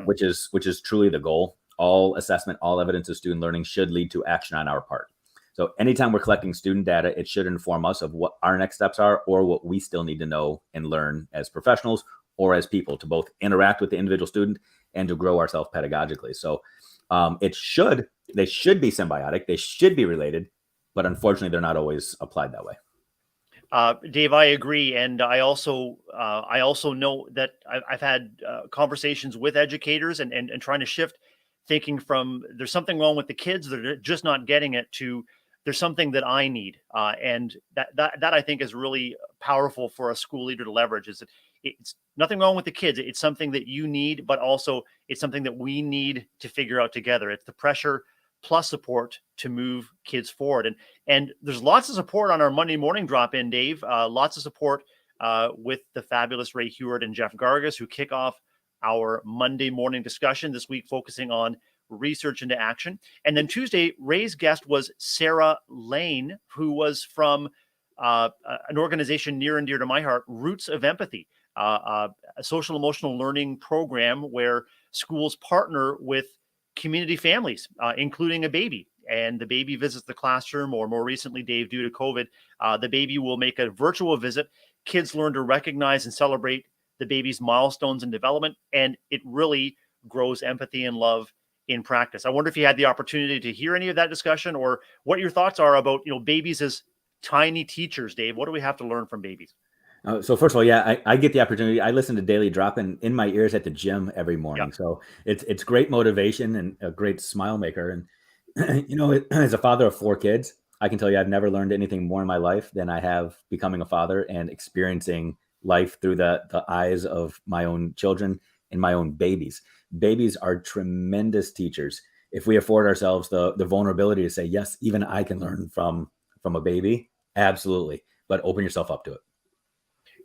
which is truly the goal. All assessment, all evidence of student learning should lead to action on our part. So anytime we're collecting student data, it should inform us of what our next steps are, or what we still need to know and learn as professionals or as people, to both interact with the individual student and to grow ourselves pedagogically. So they should be symbiotic. They should be related, but unfortunately, they're not always applied that way. Dave, I agree, and I also know that I've had conversations with educators and trying to shift thinking from there's something wrong with the kids, they're just not getting it, to there's something that I need, and that I think is really powerful for a school leader to leverage. Is that it's nothing wrong with the kids, it's something that you need, but also it's something that we need to figure out together. It's the pressure plus support to move kids forward. And there's lots of support on our Monday morning drop-in, Dave. Lots of support with the fabulous Ray Hewitt and Jeff Gargas, who kick off our Monday morning discussion this week, focusing on research into action. And then Tuesday, Ray's guest was Sarah Lane, who was from an organization near and dear to my heart, Roots of Empathy, a social emotional learning program where schools partner with community families, including a baby. And the baby visits the classroom, or more recently, Dave, due to COVID, the baby will make a virtual visit. Kids learn to recognize and celebrate the baby's milestones in development, and it really grows empathy and love in practice. I wonder if you had the opportunity to hear any of that discussion, or what your thoughts are about, babies as tiny teachers, Dave. What do we have to learn from babies? So first of all, yeah, I get the opportunity. I listen to Daily Drop-In in my ears at the gym every morning. Yep. So it's great motivation and a great smile maker. And, as a father of 4 kids, I can tell you I've never learned anything more in my life than I have becoming a father and experiencing life through the eyes of my own children and my own babies. Babies are tremendous teachers. If we afford ourselves the vulnerability to say, yes, even I can learn from a baby, absolutely. But open yourself up to it.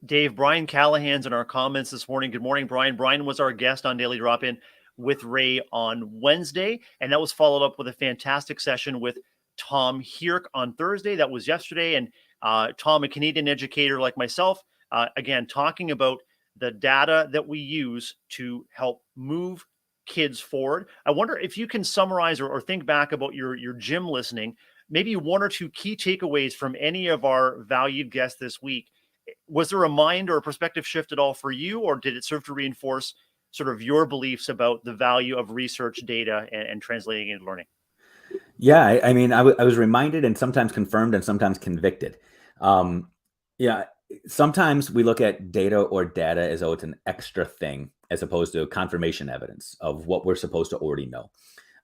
Dave, Brian Callahan's in our comments this morning. Good morning, Brian. Brian was our guest on Daily Drop-In. with Ray on Wednesday, and that was followed up with a fantastic session with Tom Hirk on Thursday. That was yesterday, and Tom, a Canadian educator like myself, again, talking about the data that we use to help move kids forward. I wonder if you can summarize or think back about your gym listening, maybe one or two key takeaways from any of our valued guests this week. Was there a mind or a perspective shift at all for you, or did it serve to reinforce sort of your beliefs about the value of research data and translating it into learning? Yeah, I mean, I was reminded and sometimes confirmed and sometimes convicted. Um, yeah, sometimes we look at data or data as though it's an extra thing as opposed to confirmation evidence of what we're supposed to already know.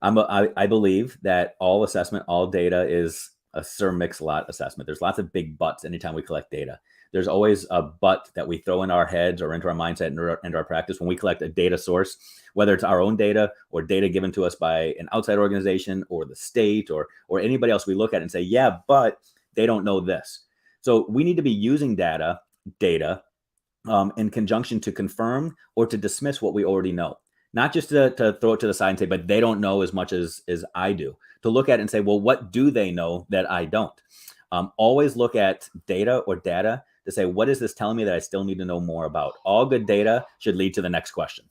I believe that all assessment, all data is a Sir Mix-a-Lot assessment. There's lots of big buts anytime we collect data. There's always a but that we throw in our heads or into our mindset and into our practice when we collect a data source, whether it's our own data or data given to us by an outside organization or the state or anybody else. We look at it and say, yeah, but they don't know this. So we need to be using data in conjunction to confirm or to dismiss what we already know. Not just to throw it to the side and say, but they don't know as much as I do. To look at it and say, well, what do they know that I don't? Always look at data or data to say, what is this telling me that I still need to know more about? All good data should lead to the next question.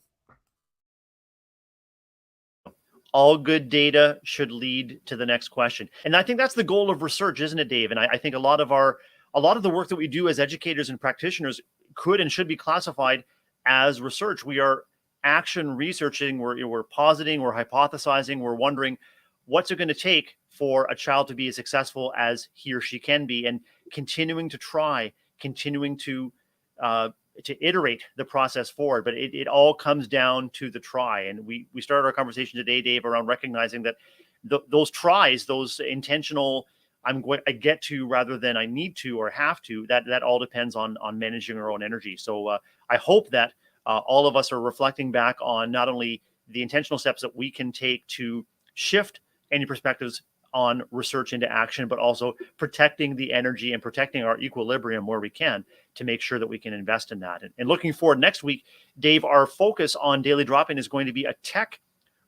All good data should lead to the next question. And I think that's the goal of research, isn't it, Dave? And I think a lot of the work that we do as educators and practitioners could and should be classified as research. We are action researching, we're positing, we're hypothesizing, we're wondering what's it going to take for a child to be as successful as he or she can be, and continuing to try, continuing to iterate the process forward. But it all comes down to the try. And we started our conversation today, Dave, around recognizing that those tries, those intentional, I get to rather than I need to or have to, that all depends on managing our own energy. So I hope that all of us are reflecting back on not only the intentional steps that we can take to shift any perspectives on research into action, but also protecting the energy and protecting our equilibrium where we can to make sure that we can invest in that. And looking forward next week, Dave, our focus on Daily Drop-In is going to be a tech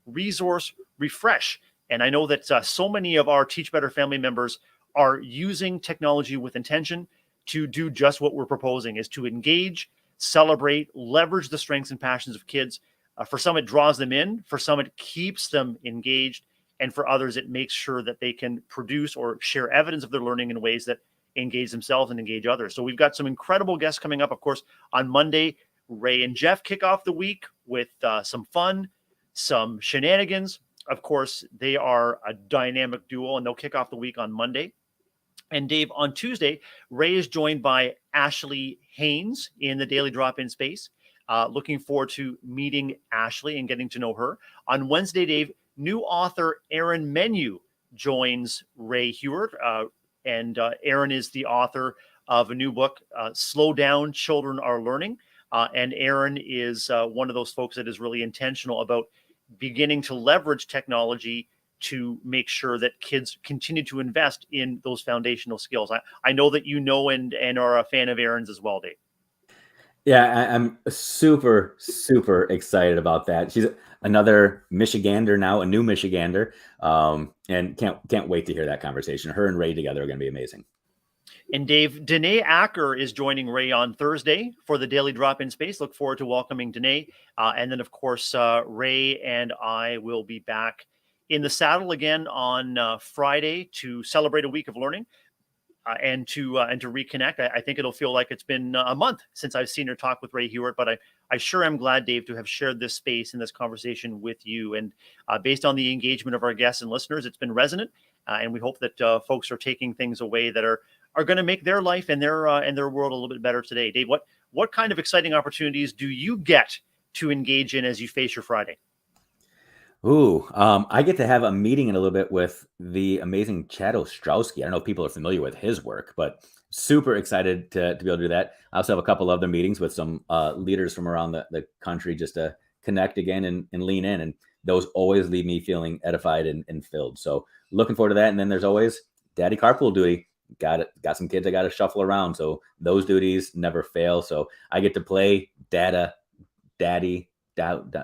resource refresh. And I know that so many of our Teach Better family members are using technology with intention to do just what we're proposing, is to engage, celebrate, leverage the strengths and passions of kids. For some, it draws them in. For some, it keeps them engaged. And for others, it makes sure that they can produce or share evidence of their learning in ways that engage themselves and engage others. So we've got some incredible guests coming up. Of course, on Monday, Ray and Jeff kick off the week with some fun, some shenanigans. Of course, they are a dynamic duo, and they'll kick off the week on Monday. And Dave, on Tuesday, Ray is joined by Ashley Haynes in the Daily Drop-In space. Looking forward to meeting Ashley and getting to know her. On Wednesday, Dave, new author Aaron Menu joins Ray Hewart. And Aaron is the author of a new book, Slow Down, Children Are Learning. And Aaron is one of those folks that is really intentional about beginning to leverage technology to make sure that kids continue to invest in those foundational skills. I know that you know and are a fan of Aaron's as well, Dave. Yeah, I'm super, super excited about that. She's another Michigander now, a new Michigander, and can't wait to hear that conversation. Her and Ray together are going to be amazing. And Dave, Danae Acker is joining Ray on Thursday for the Daily Drop-In space. Look forward to welcoming Danae. And then, of course, Ray and I will be back in the saddle again on Friday to celebrate a week of learning. And to reconnect. I think it'll feel like it's been a month since I've seen her talk with Ray Hewart, but I sure am glad, Dave, to have shared this space and this conversation with you. And based on the engagement of our guests and listeners, it's been resonant, and we hope that folks are taking things away that are going to make their life and their world a little bit better today. Dave, what kind of exciting opportunities do you get to engage in as you face your Friday? Ooh, I get to have a meeting in a little bit with the amazing Chad Ostrowski. I don't know if people are familiar with his work, but super excited to be able to do that. I also have a couple other meetings with some leaders from around the country just to connect again and lean in. And those always leave me feeling edified and filled. So looking forward to that. And then there's always daddy carpool duty. Got some kids I got to shuffle around. So those duties never fail. So I get to play daddy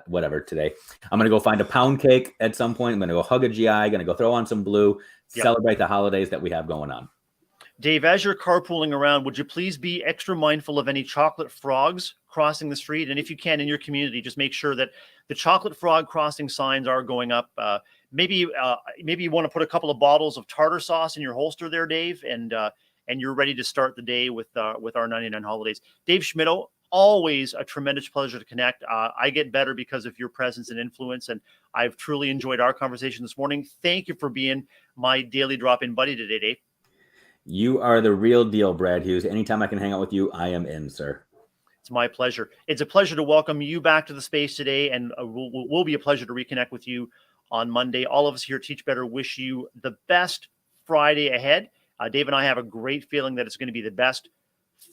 whatever today. I'm going to go find a pound cake at some point. I'm going to go hug a GI, going to go throw on some blue, celebrate the holidays that we have going on. Dave, as you're carpooling around, would you please be extra mindful of any chocolate frogs crossing the street? And if you can, in your community, just make sure that the chocolate frog crossing signs are going up. Maybe you want to put a couple of bottles of tartar sauce in your holster there, Dave, and you're ready to start the day with our 99 holidays. Dave Schmittou, always a tremendous pleasure to connect. I get better because of your presence and influence, and I've truly enjoyed our conversation this morning. Thank you for being my daily drop-in buddy today, Dave. You are the real deal, Brad Hughes. Anytime I can hang out with you, I am in, sir. It's my pleasure. It's a pleasure to welcome you back to the space today, and will be a pleasure to reconnect with you on Monday. All of us here at Teach Better wish you the best Friday ahead. Dave and I have a great feeling that it's going to be the best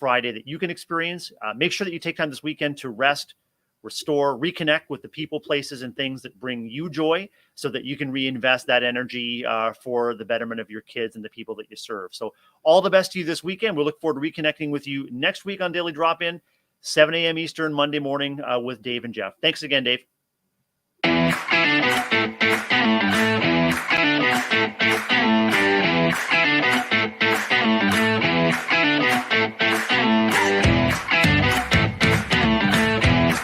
Friday that you can experience. Make sure that you take time this weekend to rest, restore, reconnect with the people, places, and things that bring you joy so that you can reinvest that energy for the betterment of your kids and the people that you serve. So all the best to you this weekend. We'll look forward to reconnecting with you next week on Daily Drop-In, 7 a.m. Eastern, Monday morning with Dave and Jeff. Thanks again, Dave.